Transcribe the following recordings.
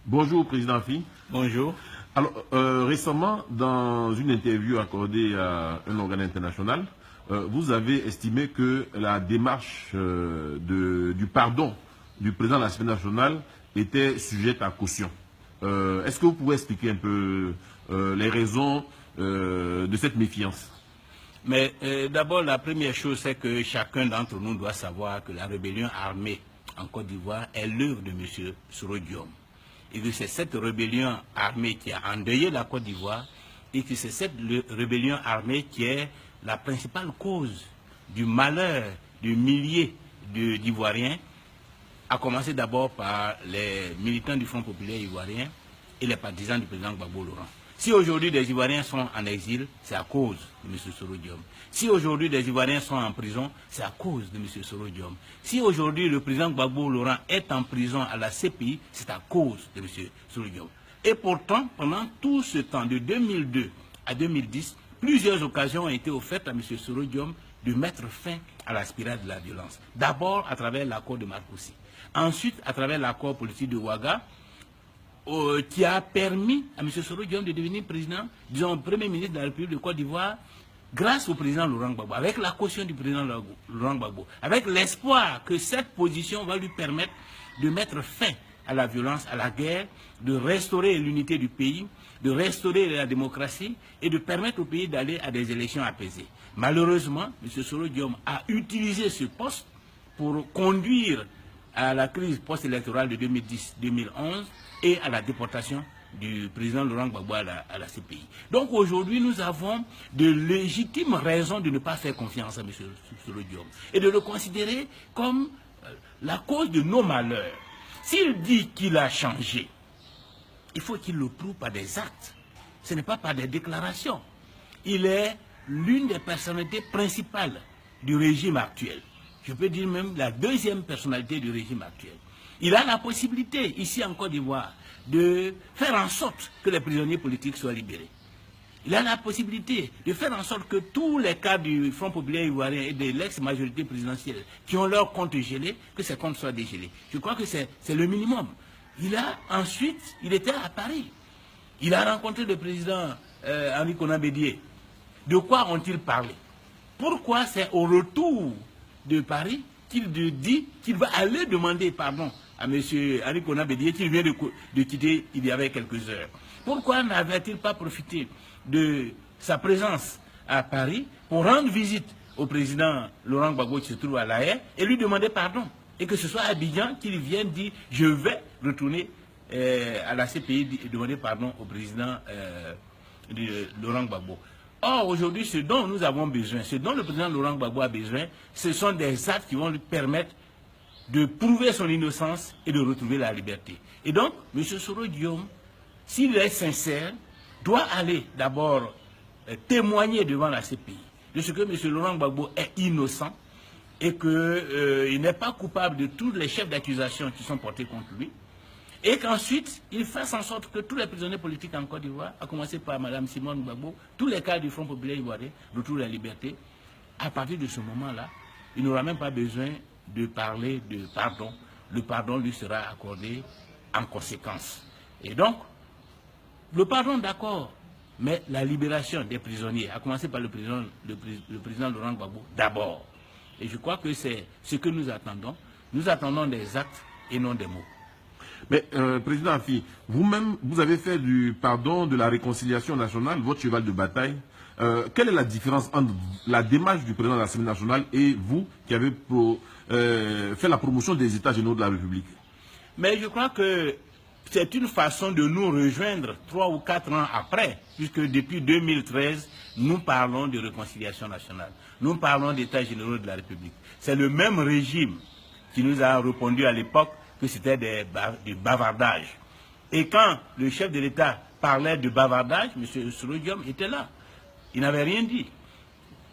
Bonjour, Président Fi. Bonjour. Alors, récemment, dans une interview accordée à un organe international, vous avez estimé que la démarche du pardon du président de l'Assemblée nationale était sujette à caution. Est-ce que vous pouvez expliquer un peu les raisons de cette méfiance? Mais d'abord, la première chose, c'est que chacun d'entre nous doit savoir que la rébellion armée en Côte d'Ivoire est l'œuvre de M. Soro Diom. Et que c'est cette rébellion armée qui a endeuillé la Côte d'Ivoire et que c'est cette rébellion armée qui est la principale cause du malheur de milliers d'Ivoiriens, à commencer d'abord par les militants du Front populaire ivoirien et les partisans du président Gbagbo Laurent. Si aujourd'hui des Ivoiriens sont en exil, c'est à cause de M. Soro Diom. Si aujourd'hui des Ivoiriens sont en prison, c'est à cause de M. Soro Diom. Si aujourd'hui le président Gbagbo Laurent est en prison à la CPI, c'est à cause de M. Soro Diom. Et pourtant, pendant tout ce temps, de 2002 à 2010, plusieurs occasions ont été offertes à M. Soro Diom de mettre fin à la spirale de la violence. D'abord à travers l'accord de Marcoussis. Ensuite, à travers l'accord politique de Ouaga, qui a permis à M. Soro Diom de devenir président, disons, Premier ministre de la République de Côte d'Ivoire, grâce au président Laurent Gbagbo, avec la caution du président Laurent Gbagbo, avec l'espoir que cette position va lui permettre de mettre fin à la violence, à la guerre, de restaurer l'unité du pays, de restaurer la démocratie et de permettre au pays d'aller à des élections apaisées. Malheureusement, M. Soro Diom a utilisé ce poste pour conduire à la crise post-électorale de 2010-2011 et à la déportation du président Laurent Gbagbo à la CPI. Donc aujourd'hui, nous avons de légitimes raisons de ne pas faire confiance à M. Soro Diom et de le considérer comme la cause de nos malheurs. S'il dit qu'il a changé, il faut qu'il le prouve par des actes. Ce n'est pas par des déclarations. Il est l'une des personnalités principales du régime actuel. Je peux dire même la deuxième personnalité du régime actuel. Il a la possibilité, ici en Côte d'Ivoire, de faire en sorte que les prisonniers politiques soient libérés. Il a la possibilité de faire en sorte que tous les cas du Front populaire ivoirien et de l'ex-majorité présidentielle qui ont leurs comptes gelés, que ces comptes soient dégélés. Je crois que c'est le minimum. Il était à Paris. Il a rencontré le président Henri Konan Bédié. De quoi ont-ils parlé? Pourquoi c'est au retour de Paris qu'il dit qu'il va aller demander pardon à M. Henri Konan Bédié qu'il vient de quitter il y avait quelques heures? Pourquoi n'avait-il pas profité de sa présence à Paris pour rendre visite au président Laurent Gbagbo qui se trouve à La Haye et lui demander pardon? Et que ce soit à Abidjan qu'il vienne dire « je vais retourner à la CPI et demander pardon au président Laurent Gbagbo ». Or, aujourd'hui, ce dont nous avons besoin, ce dont le président Laurent Gbagbo a besoin, ce sont des actes qui vont lui permettre de prouver son innocence et de retrouver la liberté. Et donc, M. Soro Diom, s'il est sincère, doit aller d'abord témoigner devant la CPI de ce que M. Laurent Gbagbo est innocent et qu'il n'est pas coupable de tous les chefs d'accusation qui sont portés contre lui. Et qu'ensuite, il fasse en sorte que tous les prisonniers politiques en Côte d'Ivoire, à commencer par Mme Simone Gbagbo, tous les cas du Front populaire ivoirien, retrouvent la liberté. À partir de ce moment-là, il n'aura même pas besoin de parler de pardon. Le pardon lui sera accordé en conséquence. Et donc, le pardon, d'accord, mais la libération des prisonniers, à commencer par le président Laurent Gbagbo, d'abord. Et je crois que c'est ce que nous attendons. Nous attendons des actes et non des mots. Mais, Président Afi, vous-même, vous avez fait du pardon, de la réconciliation nationale, votre cheval de bataille. Quelle est la différence entre la démarche du président de l'Assemblée nationale et vous qui avez fait la promotion des États généraux de la République? Mais je crois que c'est une façon de nous rejoindre 3 ou 4 ans après, puisque depuis 2013, nous parlons de réconciliation nationale. Nous parlons d'États généraux de la République. C'est le même régime qui nous a répondu à l'époque que c'était du bavardage. Et quand le chef de l'État parlait de bavardage, M. Soro Diom était là. Il n'avait rien dit.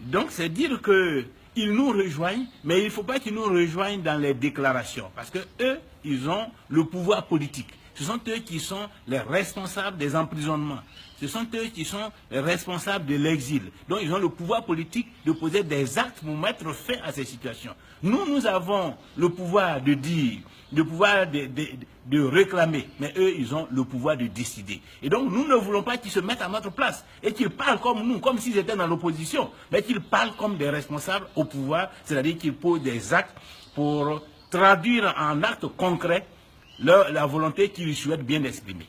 Donc c'est dire qu'ils nous rejoignent, mais il ne faut pas qu'ils nous rejoignent dans les déclarations. Parce que eux, ils ont le pouvoir politique. Ce sont eux qui sont les responsables des emprisonnements. Ce sont eux qui sont les responsables de l'exil. Donc ils ont le pouvoir politique de poser des actes pour mettre fin à ces situations. Nous avons le pouvoir de dire, le pouvoir de réclamer, mais eux, ils ont le pouvoir de décider. Et donc nous ne voulons pas qu'ils se mettent à notre place et qu'ils parlent comme nous, comme s'ils étaient dans l'opposition, mais qu'ils parlent comme des responsables au pouvoir, c'est-à-dire qu'ils posent des actes pour traduire en actes concrets la volonté qu'ils souhaitent bien exprimer.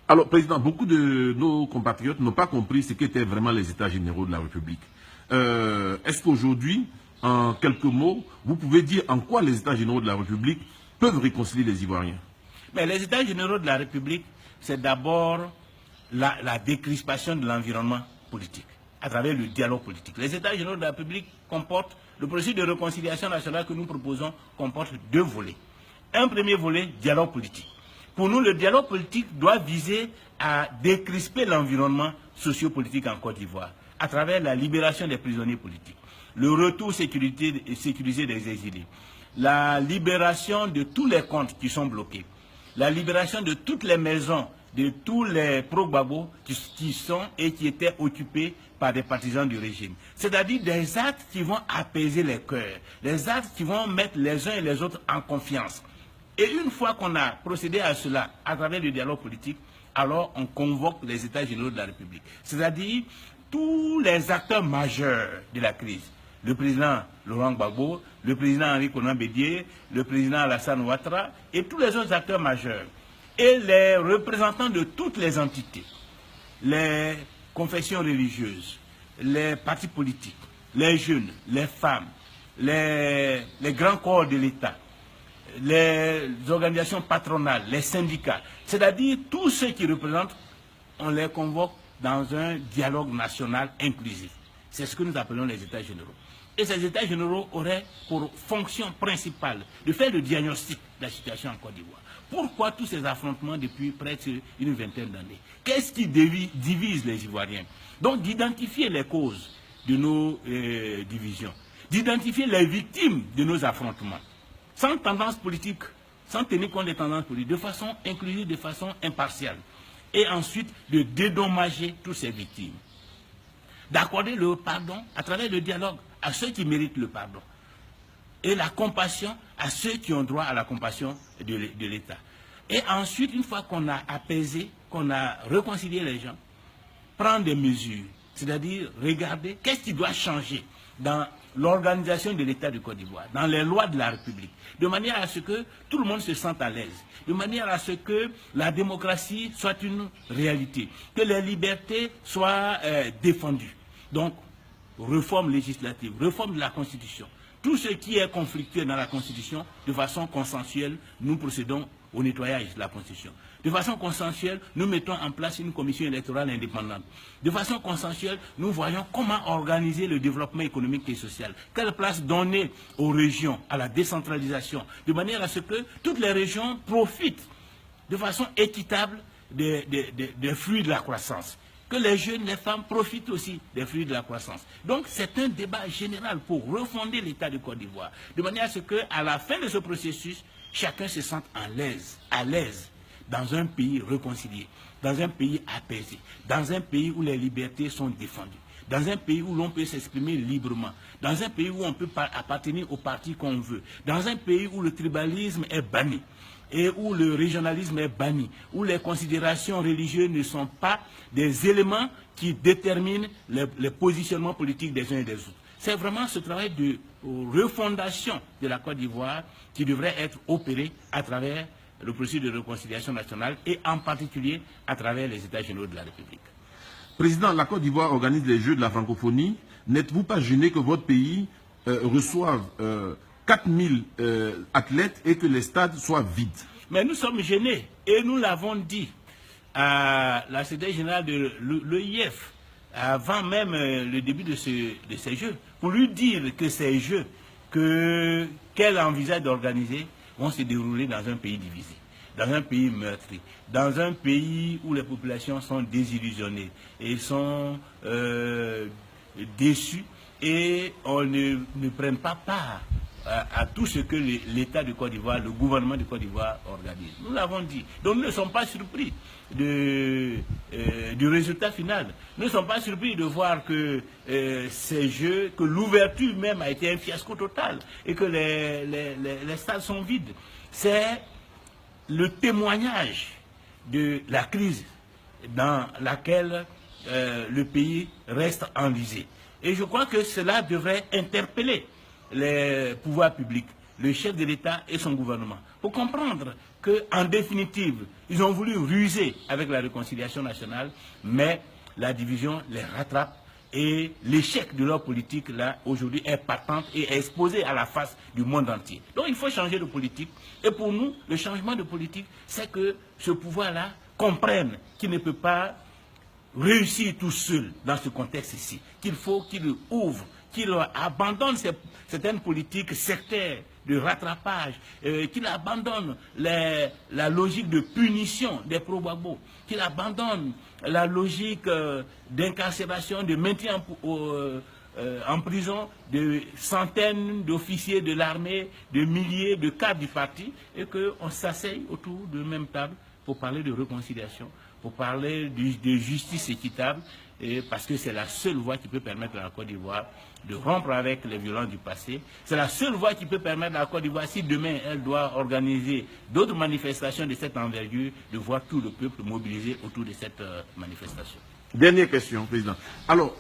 Alors, Président, beaucoup de nos compatriotes n'ont pas compris ce qu'étaient vraiment les États généraux de la République. Est-ce qu'aujourd'hui, en quelques mots, vous pouvez dire en quoi les États généraux de la République peuvent réconcilier les Ivoiriens? Mais les États généraux de la République, c'est d'abord la décrispation de l'environnement politique, à travers le dialogue politique. Les États généraux de la République comportent, le processus de réconciliation nationale que nous proposons comporte deux volets. Un premier volet, dialogue politique. Pour nous, le dialogue politique doit viser à décrisper l'environnement sociopolitique en Côte d'Ivoire, à travers la libération des prisonniers politiques, le retour sécurisé des exilés, la libération de tous les comptes qui sont bloqués, la libération de toutes les maisons, de tous les pro-Gbagbo qui sont et qui étaient occupés par des partisans du régime. C'est-à-dire des actes qui vont apaiser les cœurs, des actes qui vont mettre les uns et les autres en confiance. Et une fois qu'on a procédé à cela à travers le dialogue politique, alors on convoque les États généraux de la République. C'est-à-dire tous les acteurs majeurs de la crise. Le président Laurent Gbagbo, le président Henri Konan Bédié, le président Alassane Ouattara et tous les autres acteurs majeurs. Et les représentants de toutes les entités, les confessions religieuses, les partis politiques, les jeunes, les femmes, les grands corps de l'État, les organisations patronales, les syndicats, c'est-à-dire tous ceux qui représentent, on les convoque dans un dialogue national inclusif. C'est ce que nous appelons les États généraux. Et ces États généraux auraient pour fonction principale de faire le diagnostic de la situation en Côte d'Ivoire. Pourquoi tous ces affrontements depuis presque une vingtaine d'années? Qu'est-ce qui divise les Ivoiriens? Donc d'identifier les causes de nos divisions, d'identifier les victimes de nos affrontements, sans tendance politique, sans tenir compte des tendances politiques, de façon inclusive, de façon impartiale. Et ensuite, de dédommager toutes ces victimes. D'accorder le pardon à travers le dialogue à ceux qui méritent le pardon. Et la compassion à ceux qui ont droit à la compassion de l'État. Et ensuite, une fois qu'on a apaisé, qu'on a réconcilié les gens, prendre des mesures, c'est-à-dire regarder qu'est-ce qui doit changer dans l'organisation de l'État du Côte d'Ivoire, dans les lois de la République, de manière à ce que tout le monde se sente à l'aise, de manière à ce que la démocratie soit une réalité, que les libertés soient défendues. Donc, réforme législative, réforme de la Constitution. Tout ce qui est conflictuel dans la Constitution, de façon consensuelle, nous procédons au nettoyage de la Constitution. De façon consensuelle, nous mettons en place une commission électorale indépendante. De façon consensuelle, nous voyons comment organiser le développement économique et social. Quelle place donner aux régions, à la décentralisation, de manière à ce que toutes les régions profitent de façon équitable des fruits de la croissance. Que les jeunes, les femmes profitent aussi des fruits de la croissance. Donc c'est un débat général pour refonder l'État de Côte d'Ivoire, de manière à ce qu'à la fin de ce processus, chacun se sente à l'aise dans un pays réconcilié, dans un pays apaisé, dans un pays où les libertés sont défendues, dans un pays où l'on peut s'exprimer librement, dans un pays où on peut appartenir au parti qu'on veut, dans un pays où le tribalisme est banni, et où le régionalisme est banni, où les considérations religieuses ne sont pas des éléments qui déterminent les positionnements politiques des uns et des autres. C'est vraiment ce travail de refondation de la Côte d'Ivoire qui devrait être opéré à travers le processus de réconciliation nationale et en particulier à travers les États généraux de la République. Président, la Côte d'Ivoire organise les Jeux de la francophonie. N'êtes-vous pas gêné que votre pays reçoive 4000 athlètes et que les stades soient vides? Mais nous sommes gênés et nous l'avons dit à la secrétaire générale de l'EIF avant même le début de ces Jeux, pour lui dire que ces Jeux qu'elle envisage d'organiser vont se dérouler dans un pays divisé, dans un pays meurtri, dans un pays où les populations sont désillusionnées et sont déçues et on ne prenne pas part à tout ce que l'État de Côte d'Ivoire, le gouvernement de Côte d'Ivoire organise. Nous l'avons dit. Donc nous ne sommes pas surpris du résultat final. Nous ne sommes pas surpris de voir que ces jeux, que l'ouverture même a été un fiasco total et que les stades sont vides. C'est le témoignage de la crise dans laquelle le pays reste enlisé. Et je crois que cela devrait interpeller les pouvoirs publics, le chef de l'État et son gouvernement, pour comprendre qu'en définitive, ils ont voulu ruser avec la réconciliation nationale, mais la division les rattrape et l'échec de leur politique, là, aujourd'hui, est patente et exposé à la face du monde entier. Donc il faut changer de politique. Et pour nous, le changement de politique, c'est que ce pouvoir-là comprenne qu'il ne peut pas réussir tout seul dans ce contexte-ci, qu'il faut qu'il ouvre, qu'il abandonne certaines politiques sectaires de rattrapage, qu'il abandonne la logique de punition des pro-Gbagbo, qu'il abandonne la logique d'incarcération, de maintien en prison de centaines d'officiers de l'armée, de milliers de cadres du parti, et qu'on s'asseye autour de la même table pour parler de réconciliation, pour parler de justice équitable, parce que c'est la seule voie qui peut permettre à la Côte d'Ivoire de rompre avec les violences du passé. C'est la seule voie qui peut permettre à la Côte d'Ivoire, si demain elle doit organiser d'autres manifestations de cette envergure, de voir tout le peuple mobilisé autour de cette manifestation. Dernière question, Président. Alors,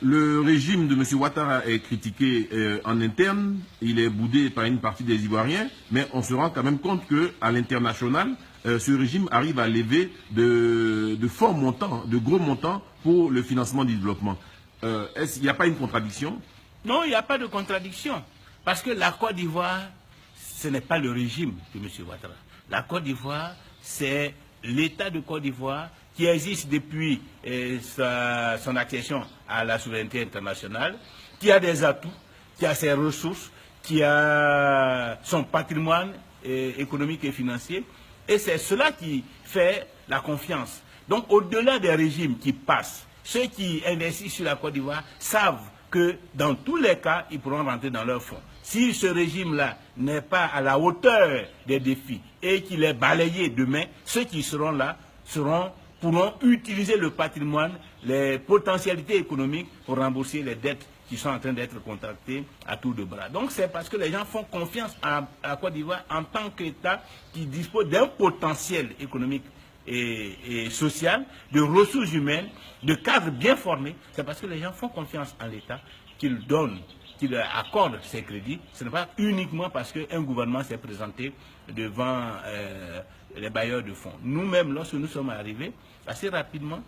le régime de M. Ouattara est critiqué en interne, il est boudé par une partie des Ivoiriens, mais on se rend quand même compte qu'à l'international, ce régime arrive à lever de forts montants, de gros montants pour le financement du développement. Il n'y a pas une contradiction? Non, il n'y a pas de contradiction. Parce que la Côte d'Ivoire, ce n'est pas le régime de M. Ouattara. La Côte d'Ivoire, c'est l'État de Côte d'Ivoire qui existe depuis son accession à la souveraineté internationale, qui a des atouts, qui a ses ressources, qui a son patrimoine économique et financier. Et c'est cela qui fait la confiance. Donc, au-delà des régimes qui passent, ceux qui investissent sur la Côte d'Ivoire savent que dans tous les cas, ils pourront rentrer dans leur fonds. Si ce régime-là n'est pas à la hauteur des défis et qu'il est balayé demain, ceux qui seront là pourront utiliser le patrimoine, les potentialités économiques pour rembourser les dettes qui sont en train d'être contractées à tour de bras. Donc c'est parce que les gens font confiance à la Côte d'Ivoire en tant qu'État qui dispose d'un potentiel économique et social, de ressources humaines, de cadres bien formés. C'est parce que les gens font confiance en l'État qu'il accorde ces crédits. Ce n'est pas uniquement parce qu'un gouvernement s'est présenté devant les bailleurs de fonds. Nous-mêmes, lorsque nous sommes arrivés, assez rapidement,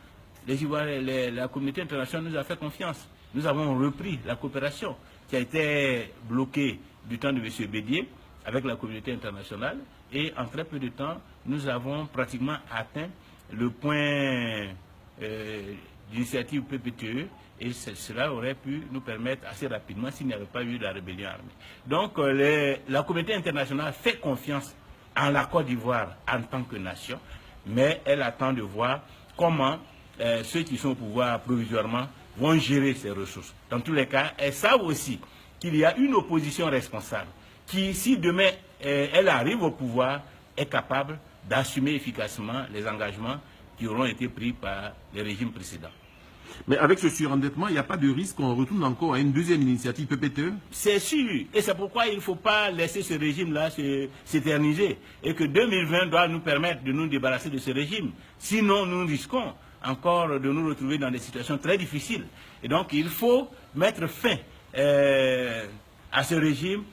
la communauté internationale nous a fait confiance. Nous avons repris la coopération qui a été bloquée du temps de M. Bédier avec la communauté internationale et en très peu de temps, nous avons pratiquement atteint le point d'initiative PPTE et cela aurait pu nous permettre assez rapidement s'il n'y avait pas eu la rébellion armée. Donc la communauté internationale fait confiance en la Côte d'Ivoire en tant que nation, mais elle attend de voir comment ceux qui sont au pouvoir provisoirement vont gérer ces ressources. Dans tous les cas, elles savent aussi qu'il y a une opposition responsable qui, si demain elle arrive au pouvoir, est capable d'assumer efficacement les engagements qui auront été pris par les régimes précédents. Mais avec ce surendettement, il n'y a pas de risque qu'on retourne encore à une deuxième initiative PPTE? C'est sûr. Et c'est pourquoi il ne faut pas laisser ce régime-là s'éterniser. Et que 2020 doit nous permettre de nous débarrasser de ce régime. Sinon, nous risquons encore de nous retrouver dans des situations très difficiles. Et donc, il faut mettre fin à ce régime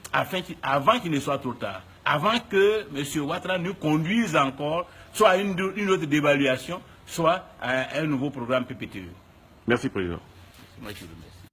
avant qu'il ne soit trop tard. Avant que M. Ouattara nous conduise encore soit à une autre dévaluation, soit à un nouveau programme PPTE. Merci, Président. Moi, je vous remercie.